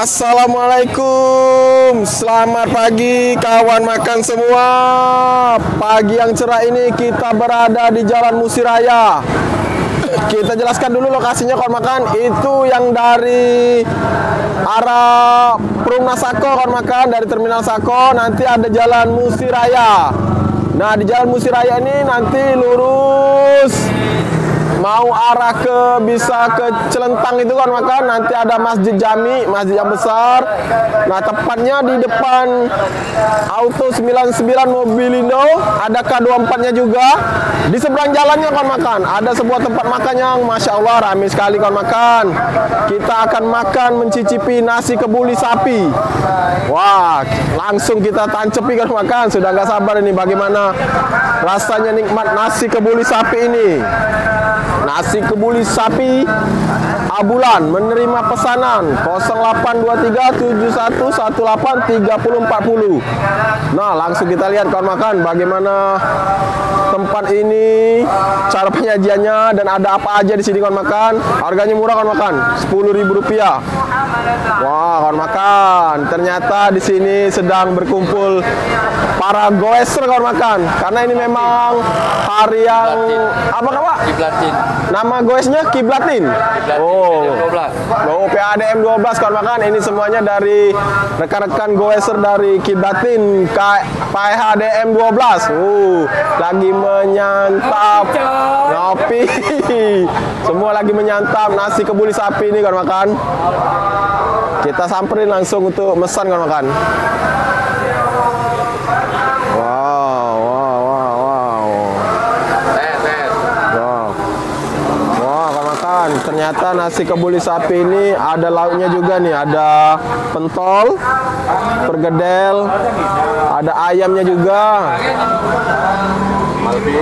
Assalamualaikum, selamat pagi kawan makan semua. Pagi yang cerah ini kita berada di Jalan Musi Raya. Kita jelaskan dulu lokasinya kawan makan. Itu yang dari arah Perumnas Sako kawan makan, dari Terminal Sako nanti ada Jalan Musi Raya. Nah, di Jalan Musi Raya ini nanti lurus mau arah bisa ke Celentang itu kan makan, nanti ada Masjid Jami, masjid yang besar. Nah, tepatnya di depan Auto 99 Mobilindo, ada K24-nya juga. Di seberang jalannya kan makan, ada sebuah tempat makan yang Masya Allah ramai sekali kan makan. Kita akan makan mencicipi nasi kebuli sapi. Wah, langsung kita tancepi kan makan. Sudah nggak sabar ini bagaimana rasanya nikmat nasi kebuli sapi ini. Nasi kebuli sapi Abulan menerima pesanan 082371183040. Nah, langsung kita lihat kawan makan bagaimana tempat ini, cara penyajiannya, dan ada apa aja di sini kawan makan. Harganya murah kawan makan, Rp10.000. Wah, kawan makan, ternyata di sini sedang berkumpul para goeser kawan makan. Karena ini memang hari yang apa Pak? Kiblatin. Nama goesnya Kiblatin. Oh, PADM 12 kawan makan. Ini semuanya dari rekan-rekan goeser dari Kiblatin PADM 12. Lagi menyantap ngopi. Semua lagi menyantap nasi kebuli sapi ini kawan makan. Kita samperin langsung untuk mesan kawan makan. Ternyata nasi kebuli sapi ini ada lauknya juga nih, ada pentol, pergedel, ada ayamnya juga. Malbi.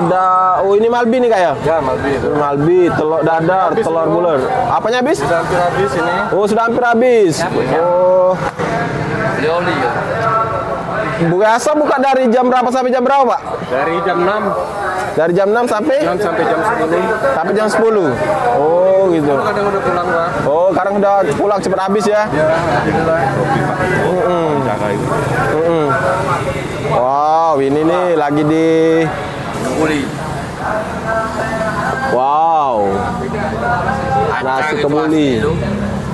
Ada, oh ini malbi nih kayak? Ya, malbi itu. Malbi, telur dadar, telur buler. Apanya habis? Sudah hampir habis ini. Oh, sudah hampir habis. Oh. Oli ya. Biasa buka dari jam berapa sampai jam berapa, Pak? Dari jam 6. Dari jam 6 sampai jam 10. Sampai jam 10. Oh, gitu. Kadang udah pulang, Pak. Oh, kadang udah pulang cepat habis ya. Ya, jaga itu. Wow, ini nih lagi di Kebuli. Wow. Nasi kebuli.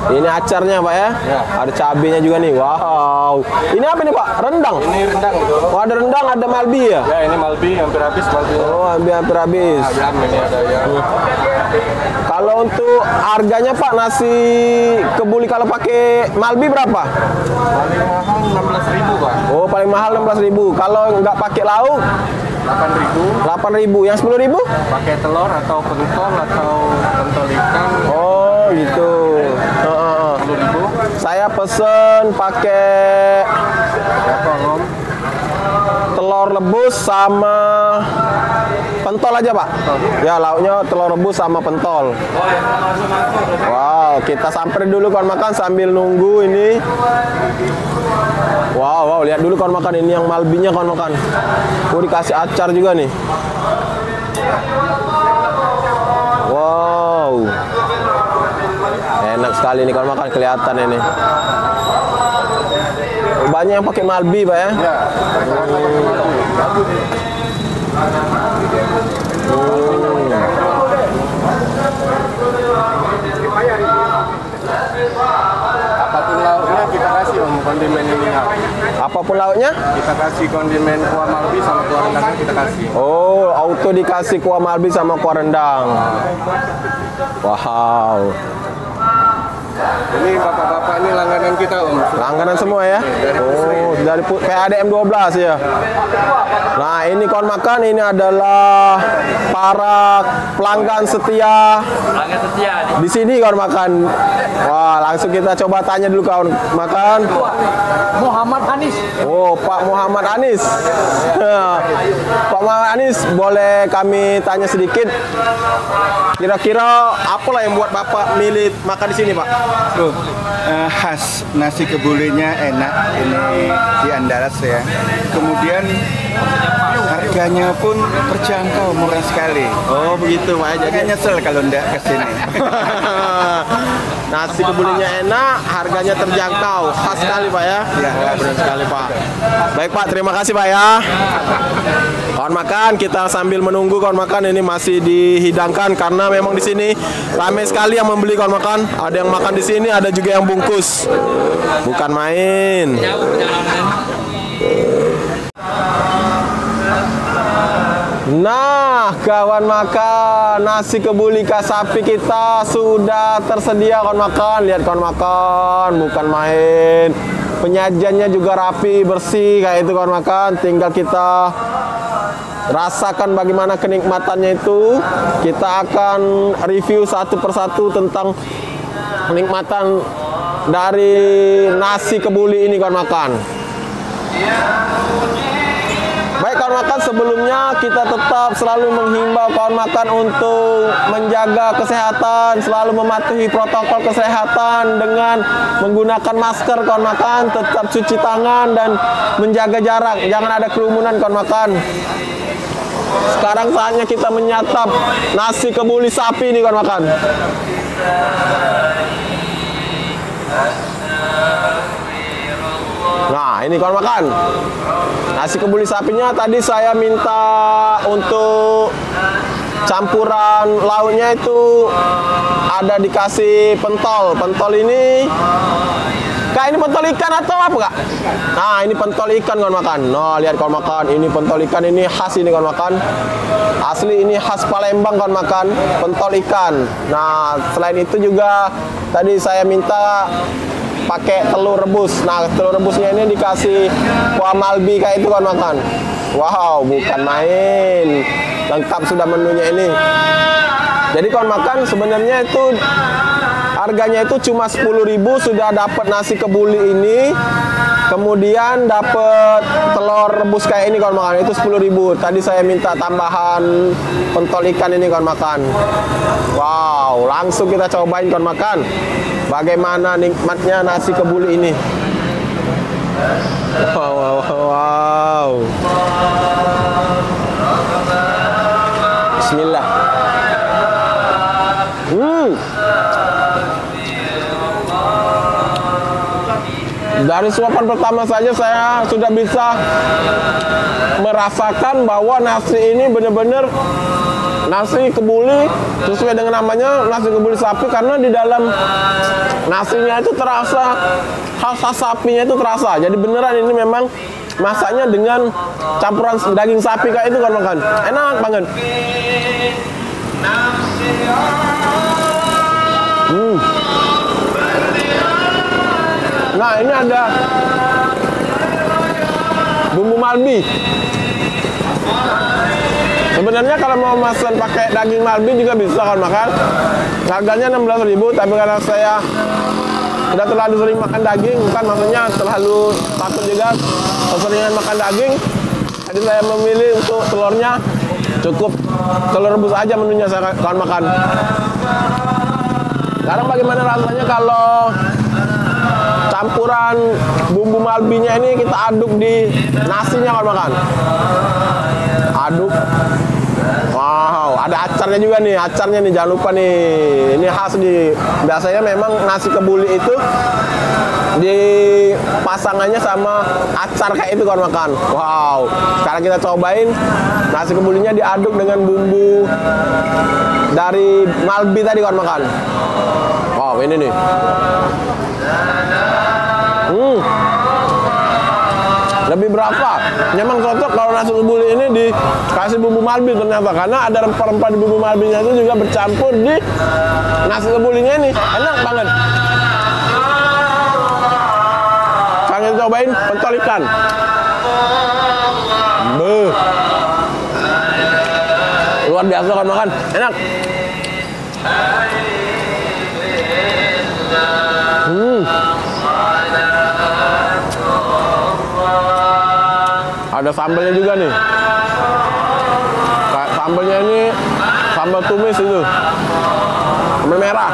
Ini acarnya Pak ya? Ya. Ada cabenya juga nih. Wow. Ini apa nih Pak? Rendang? Ini rendang itu. Oh, ada rendang, ada malbi ya? Ya, ini malbi hampir habis malbi. Oh, hampir habis. Ayam ini ada ya. Kalau untuk harganya Pak, nasi kebuli kalau pakai malbi berapa? Paling mahal 16.000, Pak. Oh, paling mahal 16.000. Kalau nggak pakai lauk 8.000. 8.000. Yang 10.000? Pakai telur atau pentol ikan. Oh, gitu. 10.000. Saya pesen pakai telur rebus sama pentol aja Pak. Ya, lauknya telur rebus sama pentol. Wow, kita samperin dulu kawan makan sambil nunggu ini. Wow, lihat dulu kawan makan, ini yang malbinya kawan makan. Dikasih acar juga nih. Wow, enak sekali nih kawan makan, kelihatan ini. Banyak yang pakai malbi Pak ya? Ya. Apapun lauknya kita kasih kondimen ini. Apapun lauknya? Kita kasih kondimen kuah malbi sama kuah rendangnya kita kasih. Oh, auto dikasih kuah malbi sama kuah rendang. Wow. Ini bapak-bapak ini langganan kita Om. Langganan semua ya? Oh, dari PADM 12 ya. Nah, ini kawan makan, ini adalah para pelanggan setia. Pelanggan setia Di sini kawan makan. Wah, langsung kita coba tanya dulu kawan makan. Muhammad Anis. Oh, Pak Muhammad Anis. Pak Muhammad Anis, boleh kami tanya sedikit? Kira-kira apalah yang buat Bapak milih makan di sini, Pak? Khas nasi kebulinya enak, ini di Andalas ya. Kemudian harganya pun terjangkau, murah sekali. Oh begitu Pak, Jadi jadi nyesel kalau ndak kesini. nasi kebulinya enak, harganya terjangkau, khas sekali Pak ya. Iya, Oh, benar sekali Pak. Baik Pak, terima kasih Pak ya. Kawan makan, kita sambil menunggu kawan makan, ini masih dihidangkan karena memang di sini ramai sekali yang membeli kawan makan. Ada yang makan di sini, ada juga yang bungkus. Bukan main. Nah, kawan makan, nasi kebuli sapi kita sudah tersedia kawan makan. Lihat kawan makan, bukan main. Penyajiannya juga rapi, bersih kayak itu kawan makan. Tinggal kita rasakan bagaimana kenikmatannya itu. Kita akan review satu persatu tentang kenikmatan dari nasi kebuli ini kawan makan. Baik kawan makan, sebelumnya kita tetap selalu menghimbau kawan makan untuk menjaga kesehatan, selalu mematuhi protokol kesehatan dengan menggunakan masker kawan makan, tetap cuci tangan dan menjaga jarak, jangan ada kerumunan kawan makan. Sekarang saatnya kita menyantap nasi kebuli sapi ini kawan makan. Nah, ini kawan makan. Nasi kebuli sapinya tadi saya minta untuk campuran lauknya itu ada dikasih pentol. Pentol ini Kak, ini pentol ikan atau apa Kak? Nah, ini pentol ikan kawan makan. Nah, lihat kawan makan, ini pentol ikan, ini khas ini kawan makan. Asli ini khas Palembang kawan makan, pentol ikan. Nah, selain itu juga tadi saya minta pakai telur rebus. Nah, telur rebusnya ini dikasih kuah malbi kayak itu kawan makan. Wow, bukan main. Lengkap sudah menunya ini. Jadi kawan makan, sebenarnya itu harganya itu cuma 10.000 sudah dapat nasi kebuli ini. Kemudian dapat telur rebus kayak ini kawan makan, itu 10.000. Tadi saya minta tambahan pentol ikan ini kawan makan. Wow, langsung kita cobain kawan makan. Bagaimana nikmatnya nasi kebuli ini. Wow, wow, wow. Bismillah. Dari suapan pertama saja saya sudah bisa merasakan bahwa nasi ini benar-benar nasi kebuli sesuai dengan namanya, nasi kebuli sapi, karena di dalam nasinya itu terasa khas sapinya itu terasa. Jadi beneran ini memang masaknya dengan campuran daging sapi kayak itu kan makan. Enak banget. Nah, ini ada bumbu malbi. Sebenarnya kalau mau pesan pakai daging malbi juga bisa kan makan. Harganya 16.000, tapi karena saya udah terlalu sering makan daging, bukan maksudnya terlalu takut juga keseringan makan daging. Jadi saya memilih untuk telurnya cukup telur rebus aja menunya saya akan makan. Sekarang bagaimana rasanya kalau campuran bumbu malbinya ini kita aduk di nasinya kalau makan. Aduk. Wow, ada acarnya juga nih, acarnya nih jangan lupa nih. Ini khas di, biasanya memang nasi kebuli itu dipasangannya sama acar kayak itu kawan makan. Wow, sekarang kita cobain nasi kebulinya diaduk dengan bumbu dari malbi tadi kawan makan. Wow, ini nih. Lebih berapa? Memang cocok kalau nasi kebuli ini dikasih bumbu malbi ternyata, karena ada rempah-rempah di bumbu malbinya itu juga bercampur di nasi kebulinya ini. Enak banget. Sekarang kita cobain pentol ikan. Luar biasa kan makan. Enak. Ada sambalnya juga nih. Sambalnya ini sambal tumis itu. Sambal merah.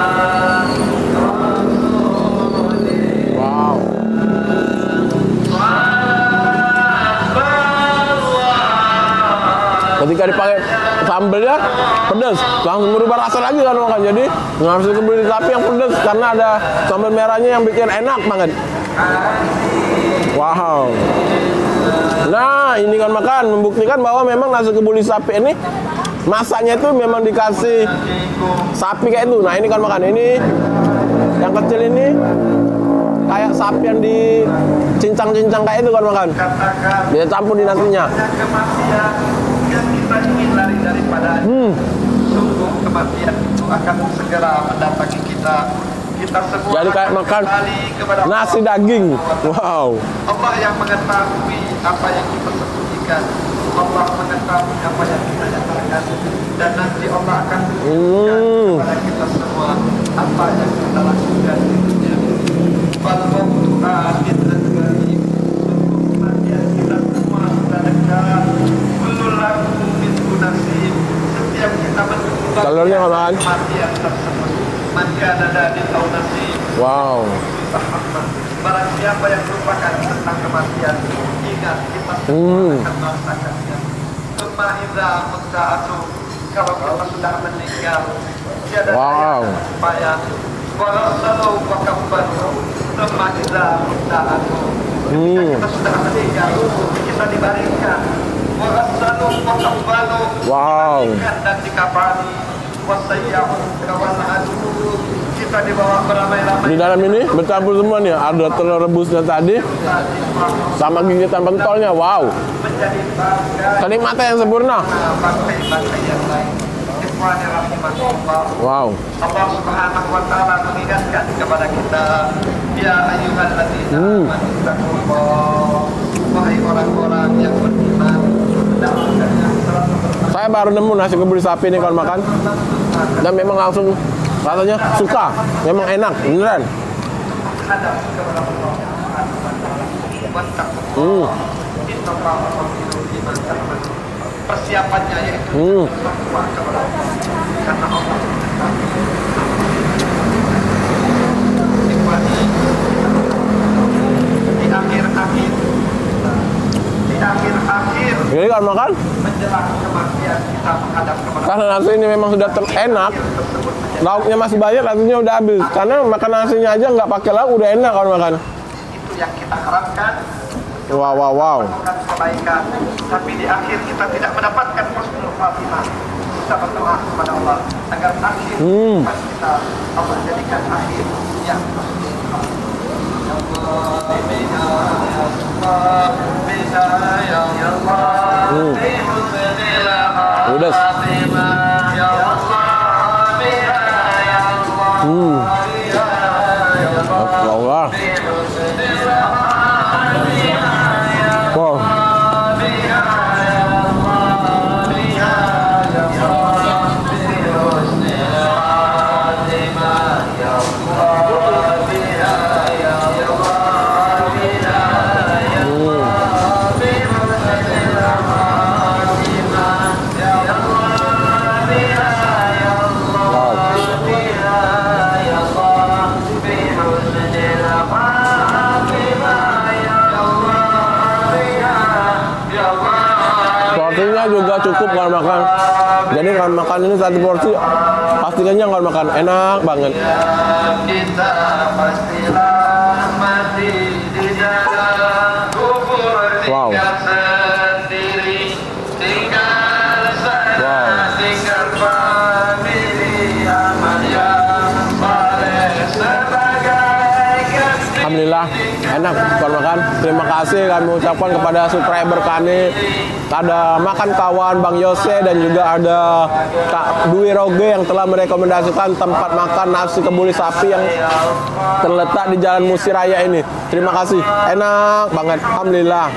nggak dipakai sambelnya pedas, langsung berubah rasa lagi kan makan. Jadi nasi kebuli sapi yang pedas karena ada sambal merahnya yang bikin enak banget. Wow. Nah, ini kan makan membuktikan bahwa memang nasi kebuli sapi ini masaknya itu memang dikasih sapi kayak itu. Nah, ini kan makan ini yang kecil ini kayak sapi yang dicincang-cincang kayak itu kan makan. Dia campur di nasinya. Sungguh kematian itu akan segera mendatangi kita. Kita semua jadi kayak makan nasi daging. Wow. Allah yang mengetahui apa yang kita sembunyikan. Allah mengetahui apa yang kita nyatakan. Dan nanti Allah akan tunjukkan kepada kita semua apa yang kita lakukan di dunia. Fal-mautu akhir dan gharib. Sungguh kematian kita semua sudah dekat. Kullu lahu minhu nasib. Setiap kita menunggu Telurnya makan. kematian tersebut. Maka ada di tahun nasib. Wow. Barang siapa yang melupakan tentang kematian, ingat kita semua akan merasakannya. Summa idza mutta'atu, kalau kita sudah meninggal, tiada Wow. supaya walaupun wakabaru. Summa idza mutta'atu, ketika kita sudah meninggal, kita dibaringkan. Walaupun wakabaru, Wow. dan dikafani. Wasayyahu kawana'atu, kita dibawa beramai-ramai. Di dalam ini bercampur semua nih. Ada telur rebusnya tadi sama gigitan pentolnya. Wow. Menjadi bangga Kenikmatan yang sempurna. bangkai-bangkai yang lain. Ikhwani rahimahullah. Wow. Allah Subhanahu wa taala mengingatkan kepada kita, ya ayyuhalladzina amanu taqullah. Wahai orang-orang yang beriman, Saya baru nemu nasi kebuli sapi ini kalau makan. Dan memang langsung rasanya suka. Memang enak, beneran. hadap kepada Allah Subhanahu wa taala. Wattaqullah. Innallaha khabirun bima ta'malun. Persiapannya yaitu takwa kepada Allah. Karena Allah di akhir-akhir Jadi kalau makan, menjelang kematian kita menghadap kepada karena nasi ini memang sudah enak, lauknya masih banyak, nasinya udah habis. Karena makan nasinya aja nggak pakai lauk udah enak kalau makan. itu yang kita harapkan. Wow, wow, wow. Melakukan kebaikan, tapi di akhir kita tidak mendapatkan husnul khatimah. Kita berdoa kepada Allah agar akhir kita Allah jadikan akhir yang husnul khatimah. Ya Allah, bina ya Allah, bina ya Allah, bi husnil Udah. khatimah. Ya Allah, bina ya Allah, bina ya Allah, Allah. bi husnil Wow. Porsinya juga cukup kalau makan. Jadi kalau makan ini satu porsi pasti kenyang kalau makan. Enak banget. Kita pastilah mati di dalam kubur. Wow. Tinggal sendiri, tinggal saya, tinggal famili aman yang boleh sebagai ganti. Alhamdulillah enak kalau makan. Terima kasih kami ucapkan kepada subscriber kami. Ada Makan Kawan Bang Yose dan juga ada Kak Dwi Roge yang telah merekomendasikan tempat makan nasi kebuli sapi yang terletak di Jalan Musiraya ini. Terima kasih, enak banget, alhamdulillah.